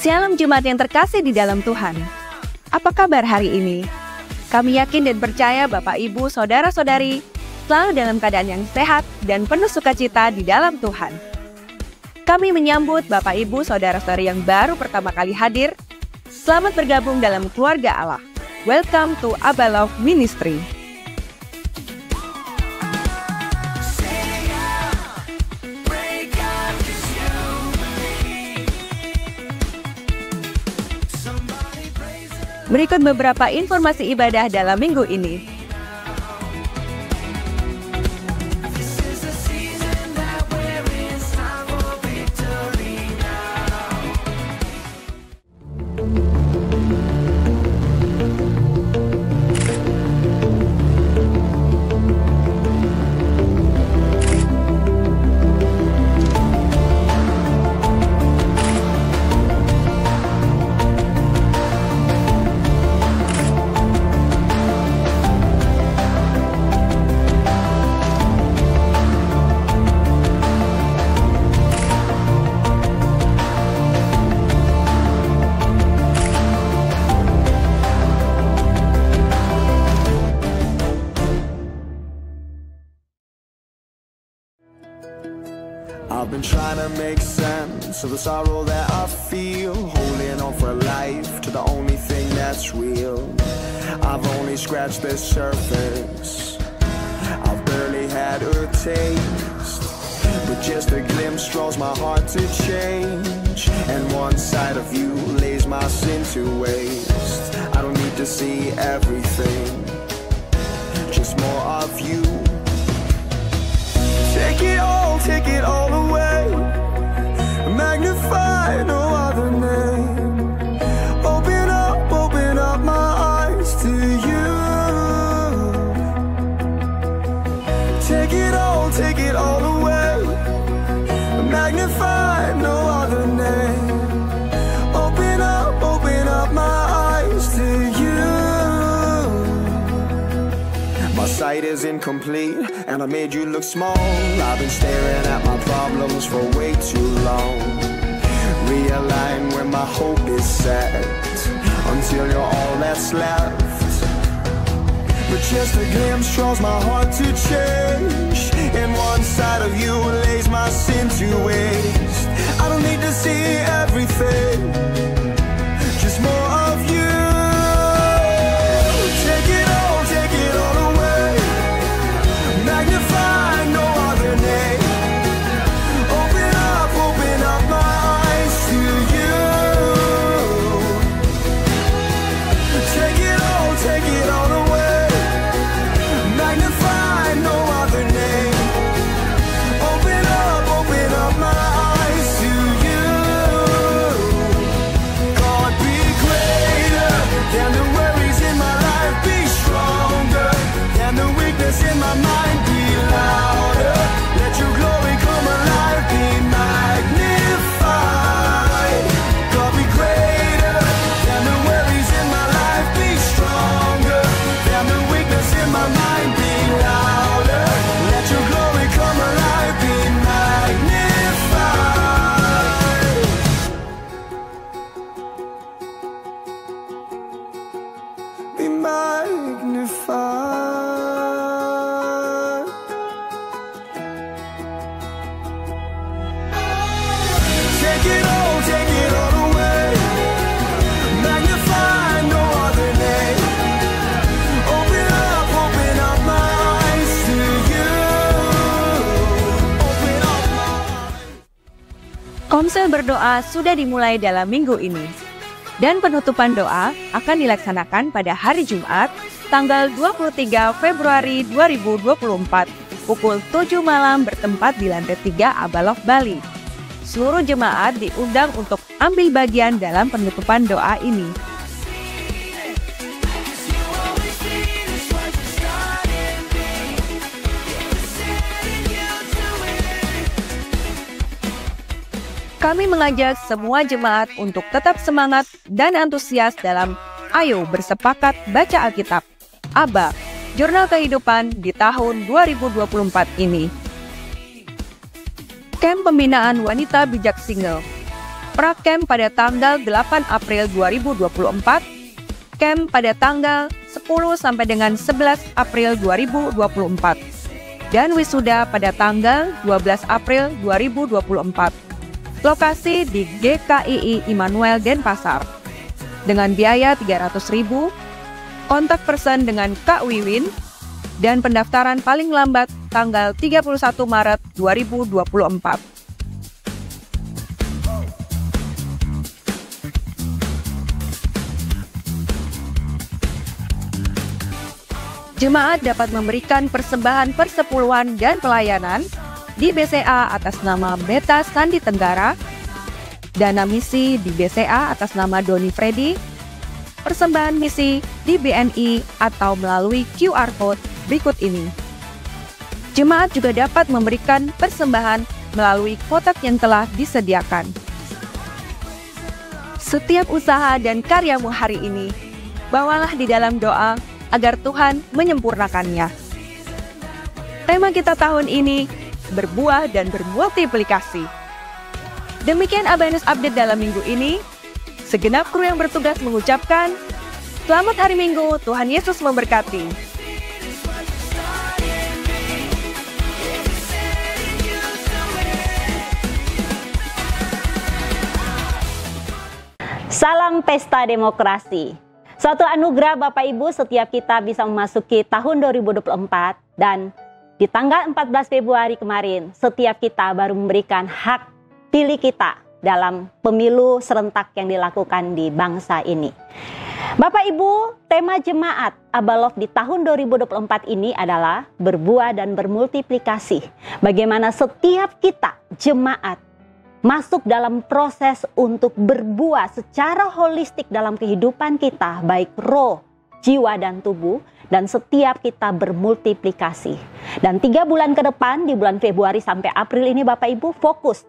Shalom Jemaat yang terkasih di dalam Tuhan. Apa kabar hari ini? Kami yakin dan percaya Bapak, Ibu, Saudara-saudari selalu dalam keadaan yang sehat dan penuh sukacita di dalam Tuhan. Kami menyambut Bapak, Ibu, Saudara-saudari yang baru pertama kali hadir. Selamat bergabung dalam keluarga Allah. Welcome to Abba Love Ministry. Berikut beberapa informasi ibadah dalam minggu ini. I've been trying to make sense of the sorrow that I feel, holding on for life to the only thing that's real. I've only scratched the surface, I've barely had a taste, but just a glimpse draws my heart to change, and one side of you lays my sin to waste. I don't need to see everything, just more of you. Take it all away. Magnify, no other name. Open up my eyes to you. Take it all away. Magnify, no other name. Open up my eyes to you. My sight is incomplete, and I made you look small. I've been staring at my problems for way too long. Realign where my hope is set, until you're all that's left. But just a glimpse draws my heart to change, and one side of you lays my sin to waste. I don't need to see everything, just more of you. Take it all away. Magnify, no other name. Open up my eyes to you. Take it all away. Magnify, no other name. Open up my eyes to you. God, be greater than the worries in my life. Be stronger than the weakness in my mind. Be louder. Let your glory come alive. Be magnified. God, be greater than the worries in my life. Be stronger than the weakness in my mind. Be louder. Let your glory come alive. Be magnified. Be magnified. Take it all away. Magnify, no other name. Open up my eyes to you. Open up my eyes. Komsel berdoa sudah dimulai dalam minggu ini. Dan penutupan doa akan dilaksanakan pada hari Jumat, tanggal 23 Februari 2024, pukul 7 malam bertempat di lantai 3 Abba Love Bali. Seluruh jemaat diundang untuk ambil bagian dalam penutupan doa ini. Kami mengajak semua jemaat untuk tetap semangat dan antusias dalam Ayo Bersepakat Baca Alkitab, Abba, Jurnal Kehidupan di tahun 2024 ini. Camp Pembinaan Wanita Bijak Single. Prakem pada tanggal 8 April 2024, Camp pada tanggal 10 sampai dengan 11 April 2024, dan wisuda pada tanggal 12 April 2024. Lokasi di GKII Immanuel Denpasar. Dengan biaya 300.000, kontak person dengan Kak Wiwin, dan pendaftaran paling lambat tanggal 31 Maret 2024. Jemaat dapat memberikan persembahan persepuluhan dan pelayanan di BCA atas nama Beta Sandi Tenggara, dana misi di BCA atas nama Doni Freddy, persembahan misi di BNI atau melalui QR Code berikut ini. Jemaat juga dapat memberikan persembahan melalui kotak yang telah disediakan. Setiap usaha dan karyamu hari ini, bawalah di dalam doa agar Tuhan menyempurnakannya. Tema kita tahun ini, berbuah dan bermultiplikasi. Demikian ABNS Update dalam minggu ini. Segenap kru yang bertugas mengucapkan, selamat hari Minggu, Tuhan Yesus memberkati. Salam Pesta Demokrasi. Suatu anugerah Bapak Ibu setiap kita bisa memasuki tahun 2024 dan di tanggal 14 Februari kemarin setiap kita baru memberikan hak pilih kita dalam pemilu serentak yang dilakukan di bangsa ini. Bapak Ibu, tema jemaat Abalov di tahun 2024 ini adalah berbuah dan bermultiplikasi. Bagaimana setiap kita jemaat masuk dalam proses untuk berbuah secara holistik dalam kehidupan kita, baik roh, jiwa, dan tubuh, dan setiap kita bermultiplikasi. Dan 3 bulan ke depan, di bulan Februari sampai April ini Bapak Ibu fokus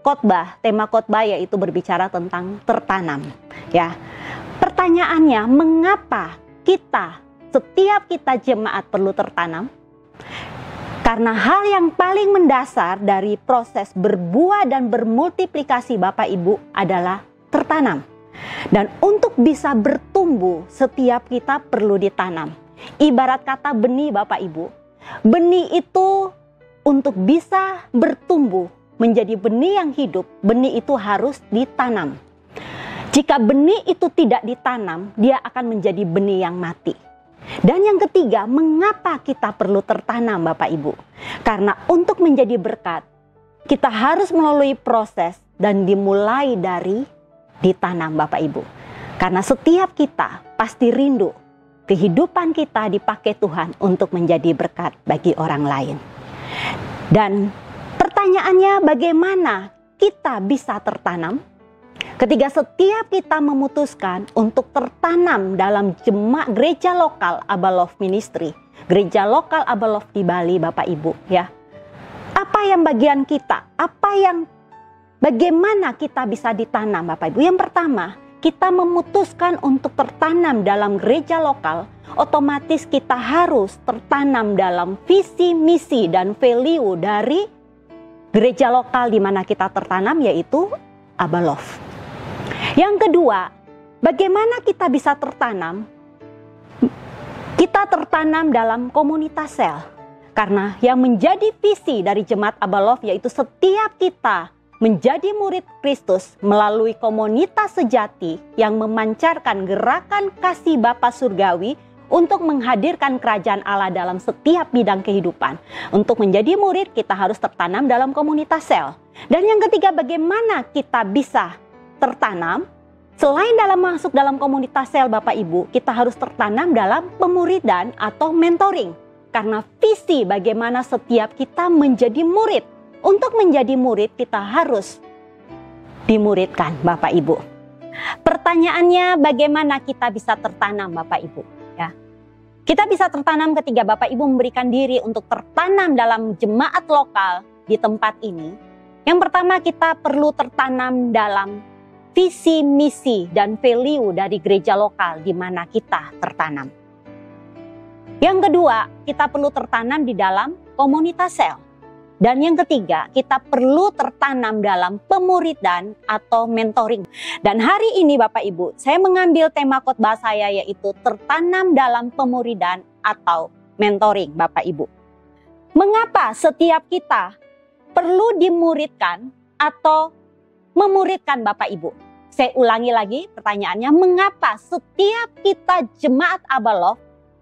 khotbah, tema khotbah yaitu berbicara tentang tertanam. Ya, pertanyaannya, mengapa setiap kita jemaat perlu tertanam? Karena hal yang paling mendasar dari proses berbuah dan bermultiplikasi Bapak Ibu adalah tertanam. Dan untuk bisa bertumbuh, setiap kita perlu ditanam. Ibarat kata benih Bapak Ibu. Benih itu untuk bisa bertumbuh menjadi benih yang hidup, benih itu harus ditanam. Jika benih itu tidak ditanam, dia akan menjadi benih yang mati. Dan yang ketiga, mengapa kita perlu tertanam Bapak Ibu? Karena untuk menjadi berkat, kita harus melalui proses dan dimulai dari ditanam Bapak Ibu. Karena setiap kita pasti rindu kehidupan kita dipakai Tuhan untuk menjadi berkat bagi orang lain. Dan pertanyaannya, bagaimana kita bisa tertanam? Ketika setiap kita memutuskan untuk tertanam dalam gereja lokal Abalov Ministry, gereja lokal Abalov di Bali Bapak Ibu, ya. Apa yang bagian kita? Bagaimana kita bisa ditanam Bapak Ibu? Yang pertama, kita memutuskan untuk tertanam dalam gereja lokal, otomatis kita harus tertanam dalam visi, misi, dan value dari gereja lokal di mana kita tertanam, yaitu Abalov. Yang kedua, bagaimana kita bisa tertanam? Kita tertanam dalam komunitas sel. Karena yang menjadi visi dari jemaat Abalov yaitu setiap kita menjadi murid Kristus melalui komunitas sejati yang memancarkan gerakan kasih Bapa Surgawi untuk menghadirkan kerajaan Allah dalam setiap bidang kehidupan. Untuk menjadi murid, kita harus tertanam dalam komunitas sel. Dan yang ketiga, bagaimana kita bisa tertanam? Selain masuk dalam komunitas sel Bapak Ibu, kita harus tertanam dalam pemuridan atau mentoring. Karena visi bagaimana setiap kita menjadi murid. Untuk menjadi murid, kita harus dimuridkan Bapak Ibu. Pertanyaannya, bagaimana kita bisa tertanam Bapak Ibu? Ya. Kita bisa tertanam ketika Bapak Ibu memberikan diri untuk tertanam dalam jemaat lokal di tempat ini. Yang pertama, kita perlu tertanam dalam visi, misi, dan value dari gereja lokal di mana kita tertanam. Yang kedua, kita perlu tertanam di dalam komunitas sel. Dan yang ketiga, kita perlu tertanam dalam pemuridan atau mentoring. Dan hari ini Bapak Ibu, saya mengambil tema khotbah saya yaitu tertanam dalam pemuridan atau mentoring Bapak Ibu. Mengapa setiap kita perlu dimuridkan atau memuridkan Bapak Ibu? Saya ulangi lagi pertanyaannya, mengapa setiap kita jemaat Abaloh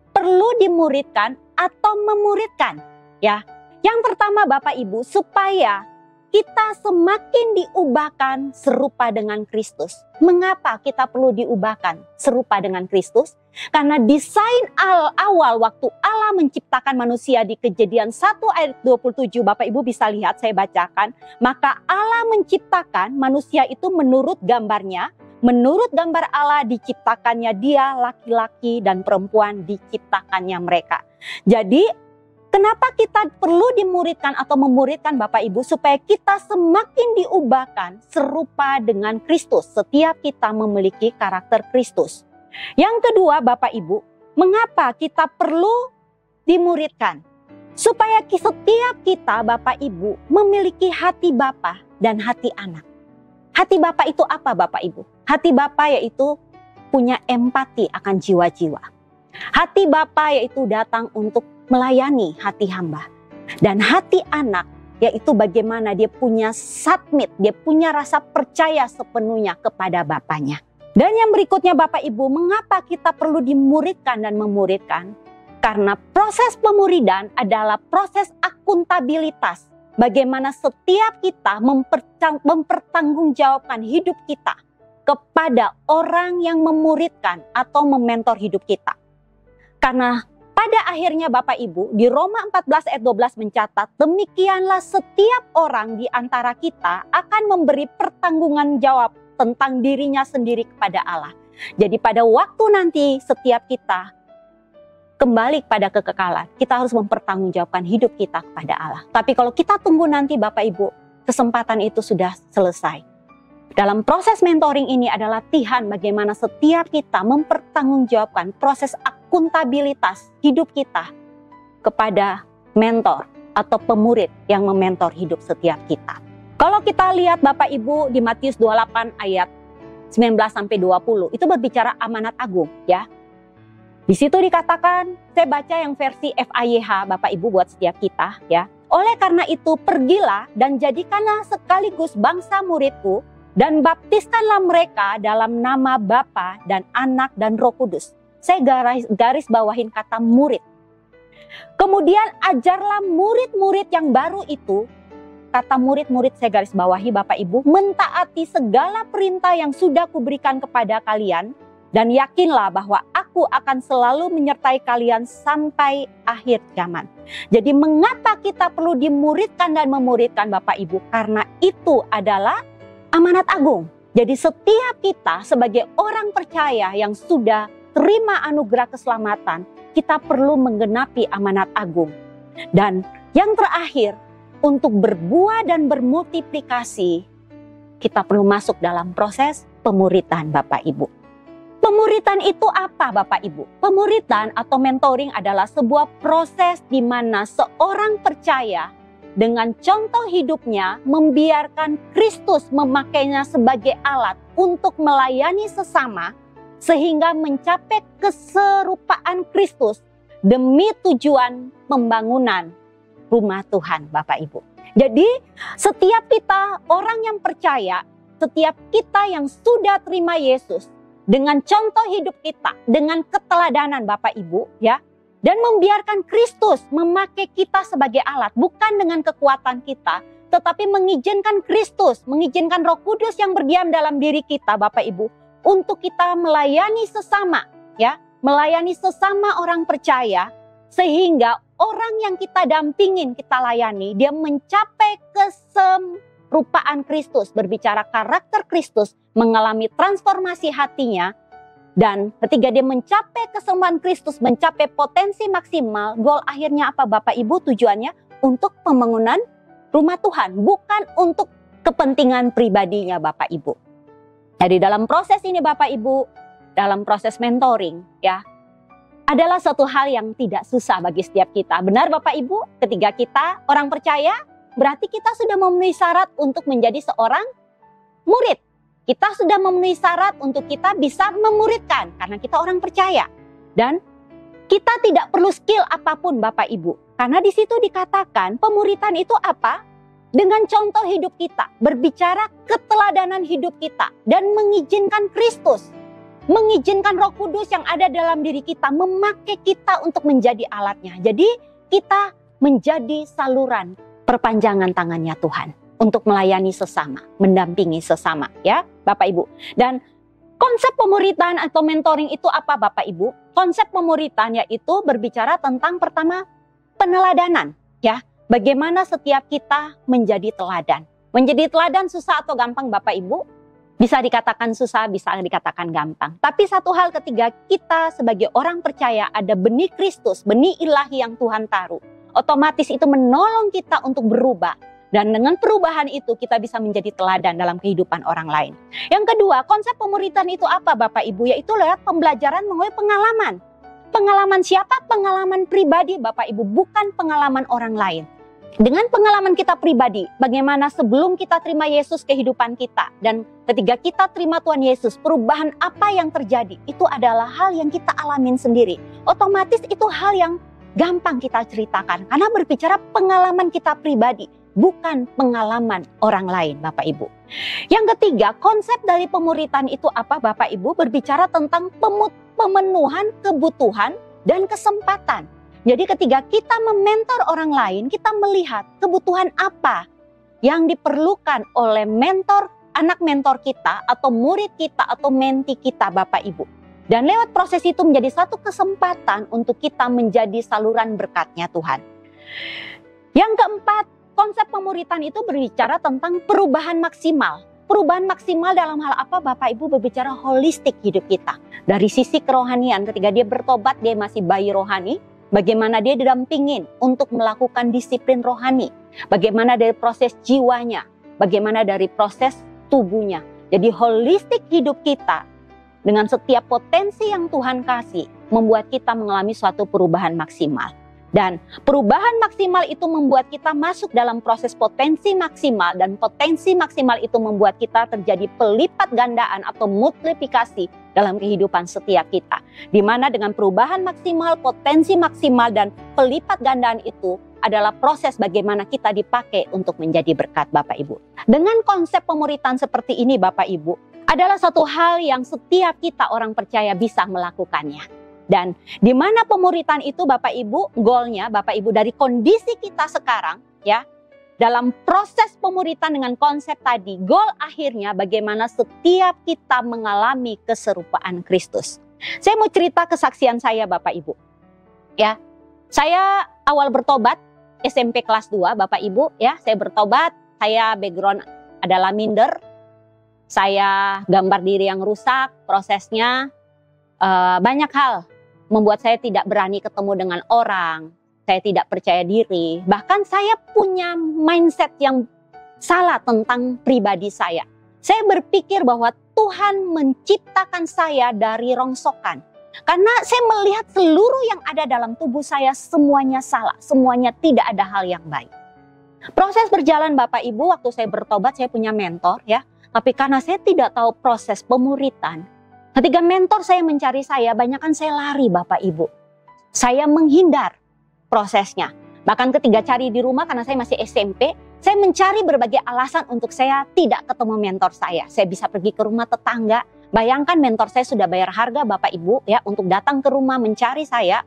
perlu dimuridkan atau memuridkan? Ya, yang pertama Bapak Ibu, supaya kita semakin diubahkan serupa dengan Kristus. Mengapa kita perlu diubahkan serupa dengan Kristus? Karena desain awal waktu Allah menciptakan manusia di Kejadian 1 ayat 27, Bapak Ibu bisa lihat, saya bacakan. Maka Allah menciptakan manusia itu menurut gambarnya. Menurut gambar Allah diciptakannya dia, laki-laki dan perempuan diciptakannya mereka. Jadi kenapa kita perlu dimuridkan atau memuridkan Bapak Ibu? Supaya kita semakin diubahkan serupa dengan Kristus. Setiap kita memiliki karakter Kristus. Yang kedua Bapak Ibu, mengapa kita perlu dimuridkan? Supaya setiap kita Bapak Ibu memiliki hati Bapa dan hati anak. Hati Bapa itu apa Bapak Ibu? Hati Bapa yaitu punya empati akan jiwa-jiwa. Hati Bapa yaitu datang untuk melayani hati hamba. Dan hati anak yaitu bagaimana dia punya submit, dia punya rasa percaya sepenuhnya kepada Bapanya. Dan yang berikutnya Bapak Ibu, mengapa kita perlu dimuridkan dan memuridkan? Karena proses pemuridan adalah proses akuntabilitas. Bagaimana setiap kita mempertanggungjawabkan hidup kita kepada orang yang memuridkan atau mementor hidup kita. Karena pada akhirnya Bapak Ibu, di Roma 14 ayat 12 mencatat, demikianlah setiap orang di antara kita akan memberi pertanggungan jawab tentang dirinya sendiri kepada Allah. Jadi pada waktu nanti setiap kita kembali pada kekekalan, kita harus mempertanggungjawabkan hidup kita kepada Allah. Tapi kalau kita tunggu nanti Bapak Ibu, kesempatan itu sudah selesai. Dalam proses mentoring ini adalah latihan bagaimana setiap kita mempertanggungjawabkan proses akuntabilitas hidup kita kepada mentor atau pemurid yang mementor hidup setiap kita. Kalau kita lihat Bapak Ibu di Matius 28 ayat 19-20, itu berbicara amanat agung ya. Di situ dikatakan, saya baca yang versi FAYH Bapak Ibu buat setiap kita ya. Oleh karena itu pergilah dan jadikanlah sekaligus bangsa muridku dan baptiskanlah mereka dalam nama Bapa dan Anak dan Roh Kudus. Saya garis bawahin kata murid. Kemudian ajarlah murid-murid yang baru itu. Kata murid-murid saya garis bawahi Bapak Ibu, mentaati segala perintah yang sudah kuberikan kepada kalian, dan yakinlah bahwa aku akan selalu menyertai kalian sampai akhir zaman. Jadi mengapa kita perlu dimuridkan dan memuridkan Bapak Ibu? Karena itu adalah amanat agung. Jadi setiap kita sebagai orang percaya yang sudah terima anugerah keselamatan, kita perlu menggenapi amanat agung. Dan yang terakhir, untuk berbuah dan bermultiplikasi, kita perlu masuk dalam proses pemuridan Bapak Ibu. Pemuridan itu apa Bapak Ibu? Pemuridan atau mentoring adalah sebuah proses di mana seorang percaya dengan contoh hidupnya membiarkan Kristus memakainya sebagai alat untuk melayani sesama sehingga mencapai keserupaan Kristus demi tujuan pembangunan rumah Tuhan Bapak Ibu. Jadi setiap kita orang yang percaya, setiap kita yang sudah terima Yesus dengan contoh hidup kita, dengan keteladanan Bapak Ibu ya, dan membiarkan Kristus memakai kita sebagai alat, bukan dengan kekuatan kita, tetapi mengizinkan Kristus, mengizinkan Roh Kudus yang berdiam dalam diri kita Bapak Ibu, untuk kita melayani sesama ya, melayani sesama orang percaya, sehingga orang yang kita dampingin, kita layani, dia mencapai keserupaan Kristus, berbicara karakter Kristus, mengalami transformasi hatinya, dan ketika dia mencapai kesemuan Kristus, mencapai potensi maksimal, goal akhirnya apa Bapak Ibu? Tujuannya untuk pembangunan rumah Tuhan, bukan untuk kepentingan pribadinya Bapak Ibu. Jadi dalam proses ini Bapak Ibu, dalam proses mentoring ya, adalah suatu hal yang tidak susah bagi setiap kita. Benar Bapak Ibu, ketika kita orang percaya, berarti kita sudah memenuhi syarat untuk menjadi seorang murid. Kita sudah memenuhi syarat untuk kita bisa memuridkan karena kita orang percaya. Dan kita tidak perlu skill apapun Bapak Ibu. Karena di situ dikatakan pemuridan itu apa? Dengan contoh hidup kita, berbicara keteladanan hidup kita dan mengizinkan Kristus, mengizinkan Roh Kudus yang ada dalam diri kita, memakai kita untuk menjadi alatnya. Jadi kita menjadi saluran perpanjangan tangannya Tuhan untuk melayani sesama, mendampingi sesama, ya Bapak Ibu. Dan konsep pemuridan atau mentoring itu apa Bapak Ibu? Konsep pemuridan yaitu berbicara tentang pertama peneladanan, ya. Bagaimana setiap kita menjadi teladan. Menjadi teladan susah atau gampang Bapak Ibu? Bisa dikatakan susah, bisa dikatakan gampang. Tapi satu hal ketiga, kita sebagai orang percaya ada benih Kristus, benih ilahi yang Tuhan taruh. Otomatis itu menolong kita untuk berubah. Dan dengan perubahan itu kita bisa menjadi teladan dalam kehidupan orang lain. Yang kedua, konsep pemuridan itu apa Bapak Ibu? Yaitu lewat pembelajaran melalui pengalaman. Pengalaman siapa? Pengalaman pribadi Bapak Ibu, bukan pengalaman orang lain. Dengan pengalaman kita pribadi, bagaimana sebelum kita terima Yesus kehidupan kita. Dan ketika kita terima Tuhan Yesus, perubahan apa yang terjadi? Itu adalah hal yang kita alamin sendiri. Otomatis itu hal yang gampang kita ceritakan. Karena berbicara pengalaman kita pribadi, bukan pengalaman orang lain Bapak Ibu. Yang ketiga, konsep dari pemuridan itu apa Bapak Ibu? Berbicara tentang pemenuhan kebutuhan dan kesempatan. Jadi ketika kita mementor orang lain, kita melihat kebutuhan apa yang diperlukan oleh mentor, anak mentor kita, atau murid kita, atau menti kita Bapak Ibu. Dan lewat proses itu menjadi satu kesempatan untuk kita menjadi saluran berkatnya Tuhan. Yang keempat, konsep pemuridan itu berbicara tentang perubahan maksimal. Perubahan maksimal dalam hal apa Bapak Ibu? Berbicara holistik hidup kita. Dari sisi kerohanian, ketika dia bertobat, dia masih bayi rohani. Bagaimana dia didampingin untuk melakukan disiplin rohani. Bagaimana dari proses jiwanya. Bagaimana dari proses tubuhnya. Jadi holistik hidup kita dengan setiap potensi yang Tuhan kasih membuat kita mengalami suatu perubahan maksimal. Dan perubahan maksimal itu membuat kita masuk dalam proses potensi maksimal. Dan potensi maksimal itu membuat kita terjadi pelipat gandaan atau multiplikasi dalam kehidupan setiap kita. Di mana dengan perubahan maksimal, potensi maksimal, dan pelipat gandaan itu adalah proses bagaimana kita dipakai untuk menjadi berkat Bapak Ibu. Dengan konsep pemuridan seperti ini Bapak Ibu, adalah satu hal yang setiap kita orang percaya bisa melakukannya. Dan di mana pemuridan itu Bapak Ibu, goalnya Bapak Ibu dari kondisi kita sekarang ya, dalam proses pemuridan dengan konsep tadi, goal akhirnya bagaimana setiap kita mengalami keserupaan Kristus. Saya mau cerita kesaksian saya Bapak Ibu. Ya, saya awal bertobat SMP kelas 2 Bapak Ibu ya, saya bertobat, saya background adalah minder. Saya gambar diri yang rusak, prosesnya banyak hal membuat saya tidak berani ketemu dengan orang, saya tidak percaya diri, bahkan saya punya mindset yang salah tentang pribadi saya. Saya berpikir bahwa Tuhan menciptakan saya dari rongsokan, karena saya melihat seluruh yang ada dalam tubuh saya semuanya salah, semuanya tidak ada hal yang baik. Proses berjalan Bapak Ibu, waktu saya bertobat saya punya mentor ya, tapi karena saya tidak tahu proses pemuridan, ketika mentor saya mencari saya, banyakkan saya lari Bapak Ibu. Saya menghindar prosesnya. Bahkan ketika cari di rumah karena saya masih SMP, saya mencari berbagai alasan untuk saya tidak ketemu mentor saya. Saya bisa pergi ke rumah tetangga. Bayangkan mentor saya sudah bayar harga Bapak Ibu ya untuk datang ke rumah mencari saya.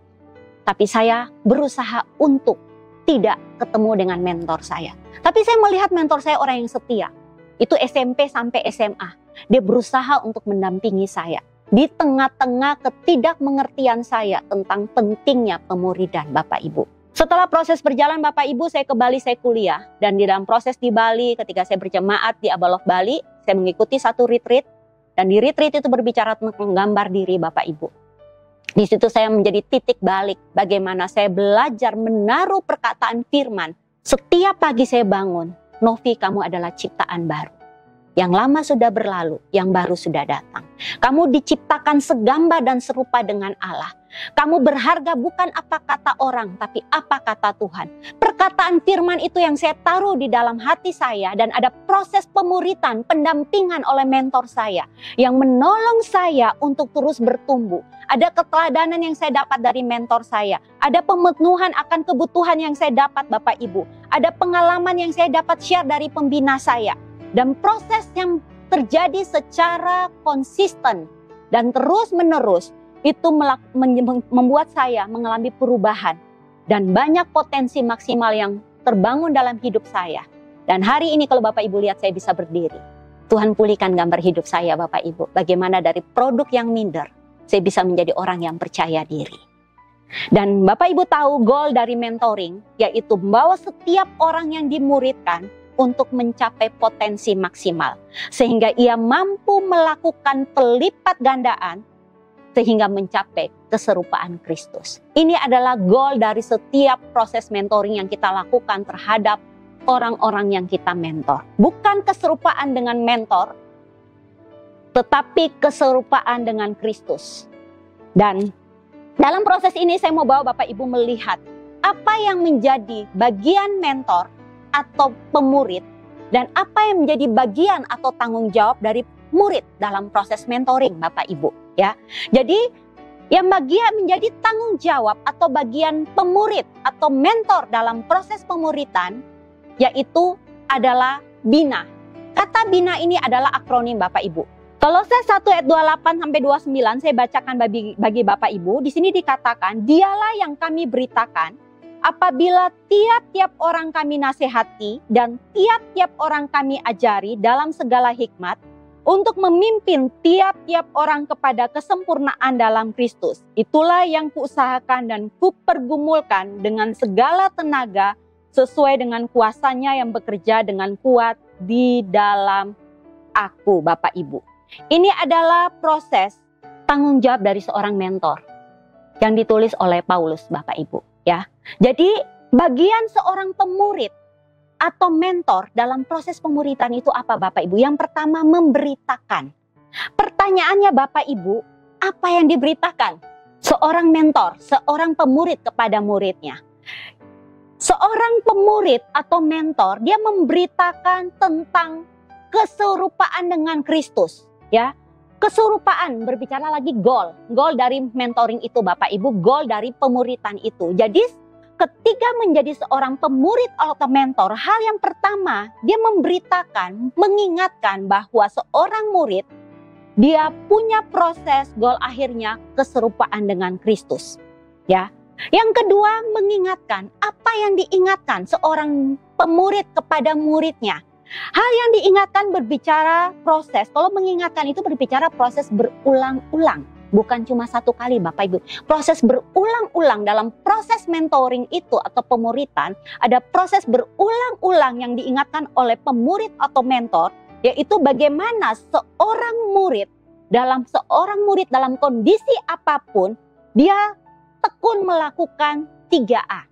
Tapi saya berusaha untuk tidak ketemu dengan mentor saya. Tapi saya melihat mentor saya orang yang setia. Itu SMP sampai SMA. Dia berusaha untuk mendampingi saya. Di tengah-tengah ketidakmengertian saya tentang pentingnya pemuridan Bapak Ibu. Setelah proses berjalan Bapak Ibu, saya ke Bali, saya kuliah. Dan di dalam proses di Bali, ketika saya berjemaat di Abalok Bali, saya mengikuti satu retreat. Dan di retreat itu berbicara tentang menggambar diri Bapak Ibu. Di situ saya menjadi titik balik. Bagaimana saya belajar menaruh perkataan firman. Setiap pagi saya bangun, Novi kamu adalah ciptaan baru. Yang lama sudah berlalu, yang baru sudah datang. Kamu diciptakan segambar dan serupa dengan Allah. Kamu berharga bukan apa kata orang, tapi apa kata Tuhan. Perkataan firman itu yang saya taruh di dalam hati saya, dan ada proses pemuritan, pendampingan oleh mentor saya yang menolong saya untuk terus bertumbuh. Ada keteladanan yang saya dapat dari mentor saya. Ada pemenuhan akan kebutuhan yang saya dapat, Bapak Ibu. Ada pengalaman yang saya dapat share dari pembina saya. Dan proses yang terjadi secara konsisten dan terus-menerus itu membuat saya mengalami perubahan. Dan banyak potensi maksimal yang terbangun dalam hidup saya. Dan hari ini kalau Bapak Ibu lihat saya bisa berdiri. Tuhan pulihkan gambar hidup saya, Bapak Ibu. Bagaimana dari produk yang minder, saya bisa menjadi orang yang percaya diri. Dan Bapak Ibu tahu goal dari mentoring, yaitu membawa setiap orang yang dimuridkan untuk mencapai potensi maksimal. Sehingga ia mampu melakukan pelipat gandaan, sehingga mencapai keserupaan Kristus. Ini adalah goal dari setiap proses mentoring yang kita lakukan terhadap orang-orang yang kita mentor. Bukan keserupaan dengan mentor, tetapi keserupaan dengan Kristus. Dan dalam proses ini saya mau bawa Bapak Ibu melihat apa yang menjadi bagian mentor atau pemurid, dan apa yang menjadi bagian atau tanggung jawab dari murid dalam proses mentoring, Bapak Ibu. Ya, jadi yang bagian menjadi tanggung jawab atau bagian pemurid atau mentor dalam proses pemuritan, yaitu adalah bina. Kata bina ini adalah akronim, Bapak Ibu. Kolose 1 ayat 28-29 saya bacakan bagi Bapak Ibu. Di sini dikatakan, dialah yang kami beritakan apabila tiap-tiap orang kami nasihati dan tiap-tiap orang kami ajari dalam segala hikmat, untuk memimpin tiap-tiap orang kepada kesempurnaan dalam Kristus. Itulah yang kuusahakan dan kupergumulkan dengan segala tenaga sesuai dengan kuasanya yang bekerja dengan kuat di dalam aku, Bapak Ibu. Ini adalah proses tanggung jawab dari seorang mentor yang ditulis oleh Paulus, Bapak Ibu. Ya, jadi bagian seorang pemurid atau mentor dalam proses pemuritan itu apa, Bapak Ibu? Yang pertama, memberitakan. Pertanyaannya, Bapak Ibu, apa yang diberitakan? Seorang mentor, seorang pemurid kepada muridnya. Seorang pemurid atau mentor, dia memberitakan tentang keserupaan dengan Kristus. Ya, keserupaan, berbicara lagi goal dari mentoring itu, Bapak Ibu, goal dari pemuritan itu. Jadi ketika menjadi seorang pemurid atau mentor, hal yang pertama dia memberitakan, mengingatkan bahwa seorang murid dia punya proses goal akhirnya keserupaan dengan Kristus. Ya. Yang kedua, mengingatkan apa yang diingatkan seorang pemurid kepada muridnya. Hal yang diingatkan berbicara proses. Kalau mengingatkan itu berbicara proses berulang-ulang. Bukan cuma satu kali, Bapak Ibu. Proses berulang-ulang dalam proses mentoring itu atau pemuritan. Ada proses berulang-ulang yang diingatkan oleh pemurid atau mentor. Yaitu bagaimana seorang murid dalam kondisi apapun, dia tekun melakukan 3A.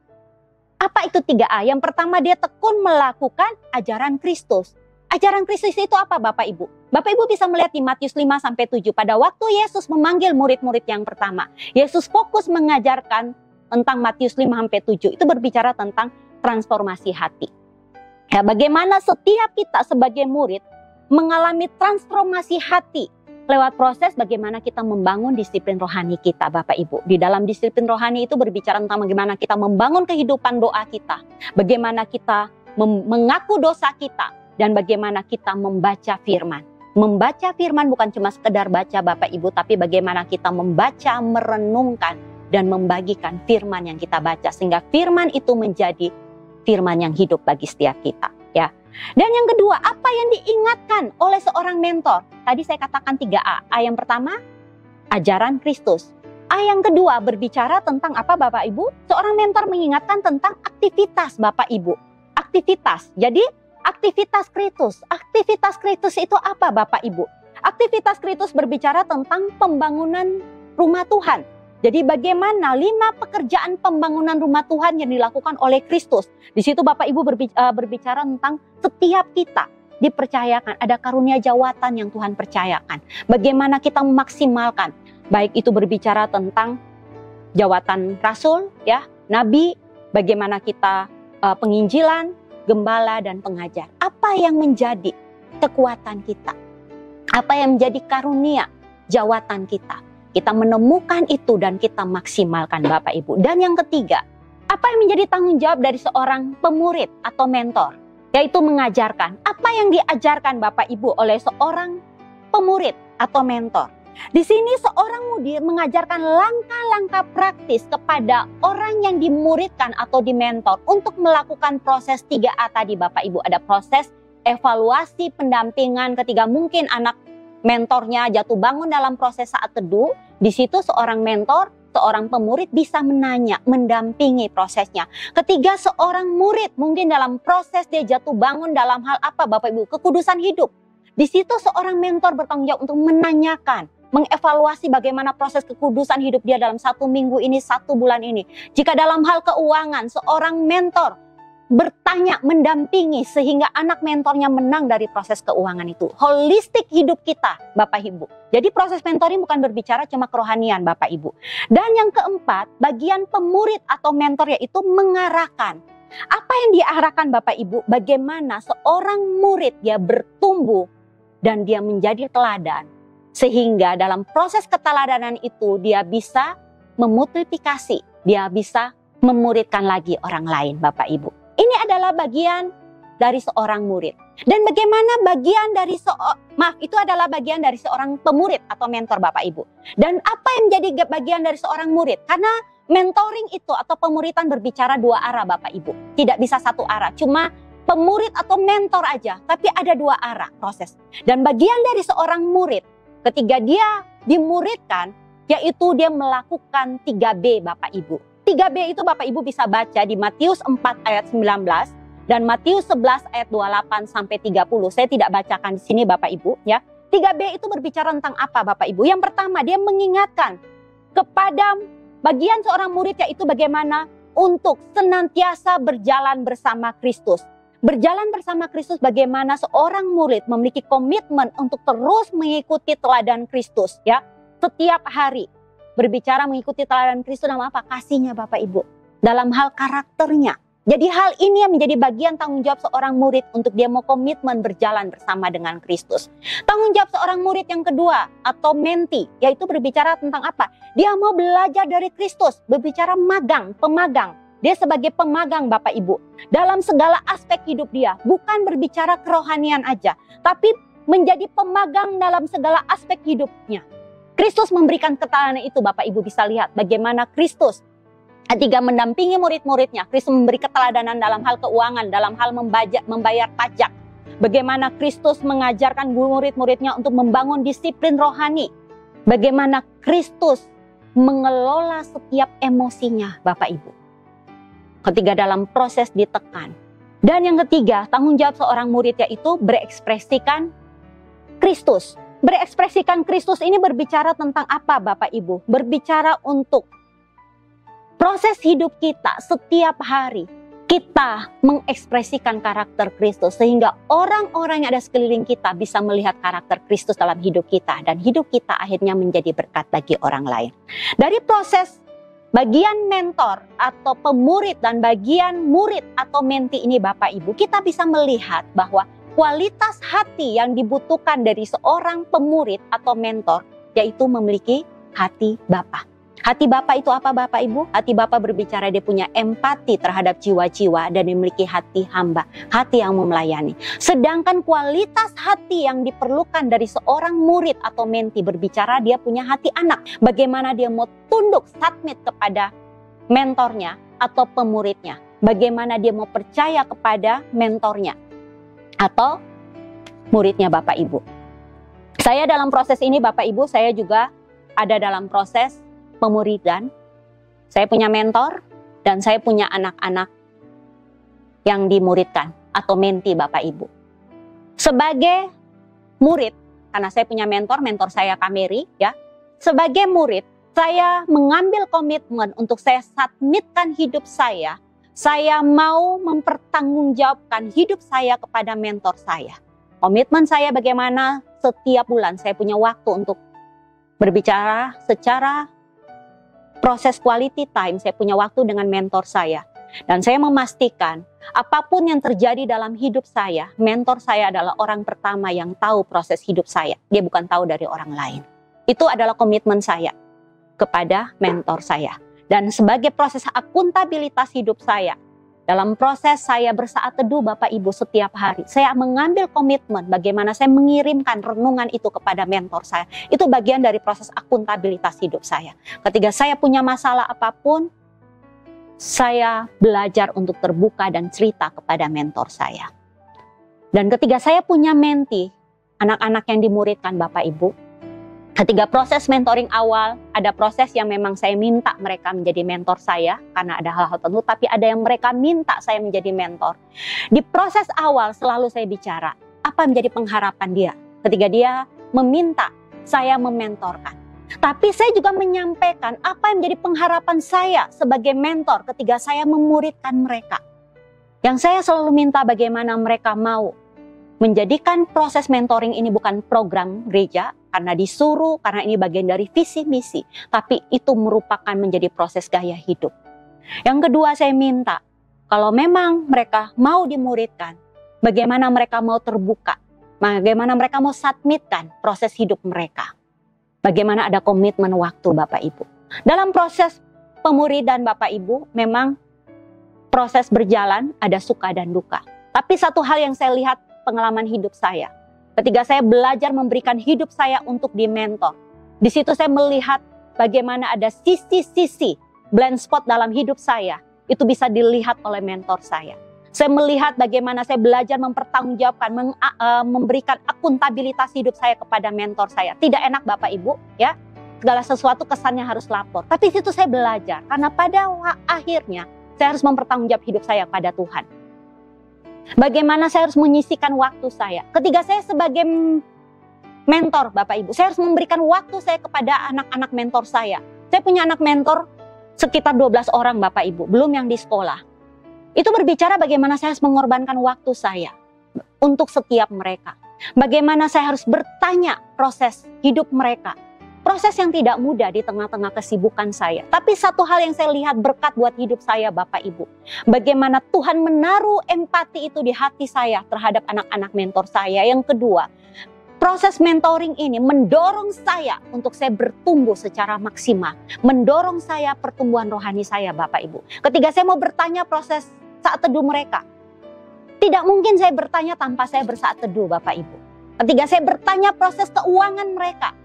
Apa itu 3A? Yang pertama, dia tekun melakukan ajaran Kristus. Ajaran Kristus itu apa, Bapak Ibu? Bapak Ibu bisa melihat di Matius 5-7. Pada waktu Yesus memanggil murid-murid yang pertama, Yesus fokus mengajarkan tentang Matius 5-7. Itu berbicara tentang transformasi hati. Ya, bagaimana setiap kita sebagai murid mengalami transformasi hati lewat proses bagaimana kita membangun disiplin rohani kita, Bapak Ibu. Di dalam disiplin rohani itu berbicara tentang bagaimana kita membangun kehidupan doa kita, bagaimana kita mengaku dosa kita, dan bagaimana kita membaca firman. Membaca firman bukan cuma sekedar baca, Bapak Ibu, tapi bagaimana kita membaca, merenungkan, dan membagikan firman yang kita baca, sehingga firman itu menjadi firman yang hidup bagi setiap kita. Ya. Dan yang kedua, apa yang diingatkan oleh seorang mentor? Tadi saya katakan 3A. A yang pertama, ajaran Kristus. A yang kedua, berbicara tentang apa, Bapak Ibu? Seorang mentor mengingatkan tentang aktivitas, Bapak Ibu. Aktivitas. Jadi, aktivitas Kristus. Aktivitas Kristus itu apa, Bapak Ibu? Aktivitas Kristus berbicara tentang pembangunan rumah Tuhan. Jadi bagaimana 5 pekerjaan pembangunan rumah Tuhan yang dilakukan oleh Kristus. Di situ Bapak Ibu berbicara tentang setiap kita dipercayakan, ada karunia jawatan yang Tuhan percayakan. Bagaimana kita memaksimalkan, baik itu berbicara tentang jawatan rasul, ya, nabi, bagaimana kita penginjilan, gembala, dan pengajar. Apa yang menjadi kekuatan kita? Apa yang menjadi karunia jawatan kita? Kita menemukan itu dan kita maksimalkan, Bapak Ibu. Dan yang ketiga, apa yang menjadi tanggung jawab dari seorang pemurid atau mentor? Yaitu mengajarkan. Apa yang diajarkan Bapak Ibu oleh seorang pemurid atau mentor? Di sini seorang murid mengajarkan langkah-langkah praktis kepada orang yang dimuridkan atau dimentor untuk melakukan proses 3A tadi, Bapak Ibu. Ada proses evaluasi, pendampingan ketika mungkin anak mentornya jatuh bangun dalam proses saat teduh. Di situ seorang mentor, seorang pemurid bisa menanya, mendampingi prosesnya. Ketiga, seorang murid mungkin dalam proses dia jatuh bangun dalam hal apa, Bapak Ibu? Kekudusan hidup. Di situ seorang mentor bertanggung jawab untuk menanyakan, mengevaluasi bagaimana proses kekudusan hidup dia dalam 1 minggu ini, 1 bulan ini. Jika dalam hal keuangan, seorang mentor bertanya, mendampingi sehingga anak mentornya menang dari proses keuangan itu. Holistik hidup kita, Bapak Ibu. Jadi proses mentoring bukan berbicara cuma kerohanian, Bapak Ibu. Dan yang keempat, bagian pemurid atau mentor yaitu mengarahkan. Apa yang diarahkan, Bapak Ibu? Bagaimana seorang murid dia bertumbuh dan dia menjadi teladan. Sehingga dalam proses keteladanan itu dia bisa memultiplikasi, dia bisa memuridkan lagi orang lain, Bapak Ibu. Ini adalah bagian dari seorang murid. Dan bagaimana bagian dari itu adalah bagian dari seorang pemurid atau mentor, Bapak Ibu. Dan apa yang menjadi bagian dari seorang murid? Karena mentoring itu atau pemuridan berbicara 2 arah, Bapak Ibu. Tidak bisa 1 arah, cuma pemurid atau mentor aja, tapi ada 2 arah proses. Dan bagian dari seorang murid ketika dia dimuridkan, yaitu dia melakukan 3B, Bapak Ibu. 3B itu Bapak Ibu bisa baca di Matius 4 ayat 19 dan Matius 11 ayat 28 sampai 30. Saya tidak bacakan di sini, Bapak Ibu, ya. 3B itu berbicara tentang apa, Bapak Ibu? Yang pertama, dia mengingatkan kepada bagian seorang murid, yaitu bagaimana untuk senantiasa berjalan bersama Kristus. Berjalan bersama Kristus, bagaimana seorang murid memiliki komitmen untuk terus mengikuti teladan Kristus, ya, setiap hari. Berbicara mengikuti teladan Kristus dalam apa? Kasihnya, Bapak Ibu. Dalam hal karakternya. Jadi hal ini yang menjadi bagian tanggung jawab seorang murid untuk dia mau komitmen berjalan bersama dengan Kristus. Tanggung jawab seorang murid yang kedua atau menti, yaitu berbicara tentang apa? Dia mau belajar dari Kristus, berbicara magang, pemagang. Dia sebagai pemagang, Bapak Ibu. Dalam segala aspek hidup dia, bukan berbicara kerohanian aja, tapi menjadi pemagang dalam segala aspek hidupnya. Kristus memberikan keteladan itu, Bapak Ibu bisa lihat bagaimana Kristus ketika mendampingi murid-muridnya. Kristus memberi keteladanan dalam hal keuangan, dalam hal membayar pajak. Bagaimana Kristus mengajarkan murid-muridnya untuk membangun disiplin rohani. Bagaimana Kristus mengelola setiap emosinya, Bapak Ibu. Ketika dalam proses ditekan. Dan yang ketiga, tanggung jawab seorang murid yaitu berekspresikan Kristus. Berekspresikan Kristus ini berbicara tentang apa, Bapak Ibu? Berbicara untuk proses hidup kita setiap hari. Kita mengekspresikan karakter Kristus sehingga orang-orang yang ada sekeliling kita bisa melihat karakter Kristus dalam hidup kita. Dan hidup kita akhirnya menjadi berkat bagi orang lain. Dari proses bagian mentor atau pemurid dan bagian murid atau menti ini, Bapak Ibu, kita bisa melihat bahwa kualitas hati yang dibutuhkan dari seorang pemurid atau mentor, yaitu memiliki hati Bapa. Hati Bapa itu apa, Bapak Ibu? Hati Bapa berbicara dia punya empati terhadap jiwa-jiwa dan memiliki hati hamba, hati yang mau melayani. Sedangkan kualitas hati yang diperlukan dari seorang murid atau menti berbicara dia punya hati anak. Bagaimana dia mau tunduk, submit kepada mentornya atau pemuridnya. Bagaimana dia mau percaya kepada mentornya atau muridnya, Bapak Ibu. Saya dalam proses ini, Bapak Ibu, saya juga ada dalam proses pemuridan. Saya punya mentor dan saya punya anak-anak yang dimuridkan atau menti, Bapak Ibu. Sebagai murid, karena saya punya mentor saya Kameri, ya. Sebagai murid, saya mengambil komitmen untuk saya submitkan hidup saya. Saya mau mempertanggungjawabkan hidup saya kepada mentor saya. Komitmen saya bagaimana setiap bulan saya punya waktu untuk berbicara secara proses quality time. Saya punya waktu dengan mentor saya. Dan saya memastikan apapun yang terjadi dalam hidup saya, mentor saya adalah orang pertama yang tahu proses hidup saya. Dia bukan tahu dari orang lain. Itu adalah komitmen saya kepada mentor saya. Dan sebagai proses akuntabilitas hidup saya, dalam proses saya bersaat teduh Bapak Ibu setiap hari, saya mengambil komitmen bagaimana saya mengirimkan renungan itu kepada mentor saya. Itu bagian dari proses akuntabilitas hidup saya. Ketika saya punya masalah apapun, saya belajar untuk terbuka dan cerita kepada mentor saya. Dan ketika saya punya menti, anak-anak yang dimuridkan Bapak Ibu, ketika proses mentoring awal, ada proses yang memang saya minta mereka menjadi mentor saya, karena ada hal-hal tertentu, tapi ada yang mereka minta saya menjadi mentor. Di proses awal selalu saya bicara, apa menjadi pengharapan dia, ketika dia meminta saya mementorkan. Tapi saya juga menyampaikan apa yang menjadi pengharapan saya sebagai mentor ketika saya memuridkan mereka. Yang saya selalu minta bagaimana mereka mau menjadikan proses mentoring ini bukan program gereja, karena disuruh, karena ini bagian dari visi misi, tapi itu merupakan menjadi proses gaya hidup. Yang kedua saya minta, kalau memang mereka mau dimuridkan, bagaimana mereka mau terbuka, bagaimana mereka mau submitkan proses hidup mereka. Bagaimana ada komitmen waktu Bapak Ibu. Dalam proses pemuridan Bapak Ibu, memang proses berjalan ada suka dan duka. Tapi satu hal yang saya lihat pengalaman hidup saya, ketika saya belajar memberikan hidup saya untuk dimentor, di situ saya melihat bagaimana ada sisi-sisi blind spot dalam hidup saya, itu bisa dilihat oleh mentor saya. Saya melihat bagaimana saya belajar mempertanggungjawabkan, memberikan akuntabilitas hidup saya kepada mentor saya. Tidak enak Bapak Ibu, ya, segala sesuatu kesannya harus lapor. Tapi di situ saya belajar, karena pada akhirnya saya harus mempertanggungjawab hidup saya pada Tuhan. Bagaimana saya harus menyisihkan waktu saya. Ketika saya sebagai mentor Bapak Ibu, saya harus memberikan waktu saya kepada anak-anak mentor saya. Saya punya anak mentor sekitar 12 orang Bapak Ibu, belum yang di sekolah. Itu berbicara bagaimana saya harus mengorbankan waktu saya untuk setiap mereka. Bagaimana saya harus bertanya proses hidup mereka. Proses yang tidak mudah di tengah-tengah kesibukan saya. Tapi satu hal yang saya lihat berkat buat hidup saya Bapak Ibu. Bagaimana Tuhan menaruh empati itu di hati saya terhadap anak-anak mentor saya. Yang kedua, proses mentoring ini mendorong saya untuk saya bertumbuh secara maksimal. Mendorong saya pertumbuhan rohani saya Bapak Ibu. Ketika saya mau bertanya proses saat teduh mereka, tidak mungkin saya bertanya tanpa saya bersaat teduh Bapak Ibu. Ketika saya bertanya proses keuangan mereka,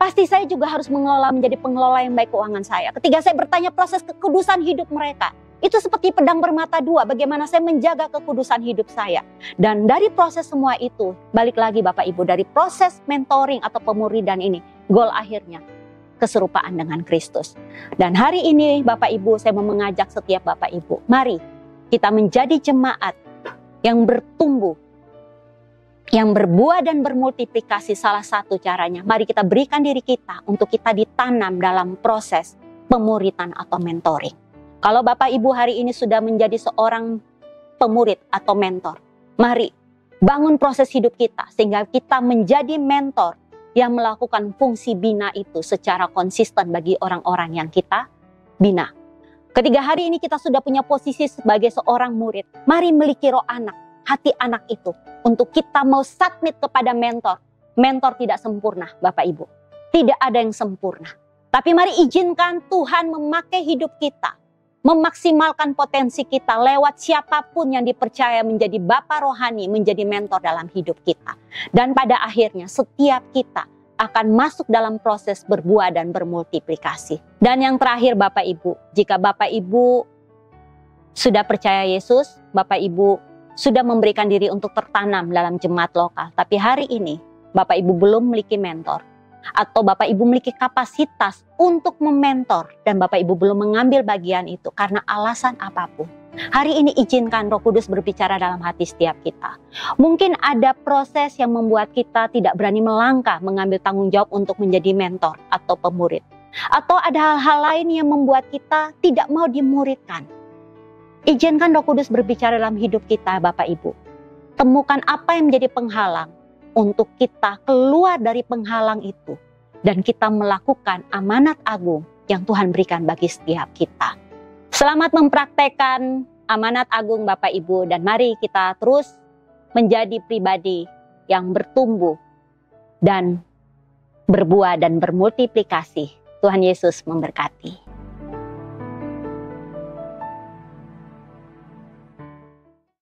pasti saya juga harus menjadi pengelola yang baik keuangan saya. Ketika saya bertanya proses kekudusan hidup mereka, itu seperti pedang bermata dua, bagaimana saya menjaga kekudusan hidup saya. Dan dari proses semua itu, balik lagi Bapak Ibu, dari proses mentoring atau pemuridan ini, goal akhirnya keserupaan dengan Kristus. Dan hari ini Bapak Ibu, saya mau mengajak setiap Bapak Ibu, mari kita menjadi jemaat yang bertumbuh, yang berbuah dan bermultiplikasi. Salah satu caranya, mari kita berikan diri kita untuk kita ditanam dalam proses pemuridan atau mentoring. Kalau Bapak Ibu hari ini sudah menjadi seorang pemurid atau mentor, mari bangun proses hidup kita sehingga kita menjadi mentor yang melakukan fungsi bina itu secara konsisten bagi orang-orang yang kita bina. Ketika hari ini kita sudah punya posisi sebagai seorang murid, mari miliki roh anak, hati anak itu, untuk kita mau submit kepada mentor. Mentor tidak sempurna Bapak Ibu. Tidak ada yang sempurna. Tapi mari izinkan Tuhan memakai hidup kita. Memaksimalkan potensi kita lewat siapapun yang dipercaya menjadi Bapa rohani, menjadi mentor dalam hidup kita. Dan pada akhirnya setiap kita akan masuk dalam proses berbuah dan bermultiplikasi. Dan yang terakhir Bapak Ibu, jika Bapak Ibu sudah percaya Yesus, Bapak Ibu sudah memberikan diri untuk tertanam dalam jemaat lokal. Tapi hari ini Bapak Ibu belum memiliki mentor, atau Bapak Ibu memiliki kapasitas untuk mementor dan Bapak Ibu belum mengambil bagian itu karena alasan apapun. Hari ini izinkan Roh Kudus berbicara dalam hati setiap kita. Mungkin ada proses yang membuat kita tidak berani melangkah mengambil tanggung jawab untuk menjadi mentor atau pemurid. Atau ada hal-hal lain yang membuat kita tidak mau dimuridkan. Izinkan Roh Kudus berbicara dalam hidup kita Bapak Ibu. temukan apa yang menjadi penghalang untuk kita keluar dari penghalang itu. Dan kita melakukan amanat agung yang Tuhan berikan bagi setiap kita. Selamat mempraktekkan amanat agung Bapak Ibu, dan mari kita terus menjadi pribadi yang bertumbuh dan berbuah dan bermultiplikasi. Tuhan Yesus memberkati.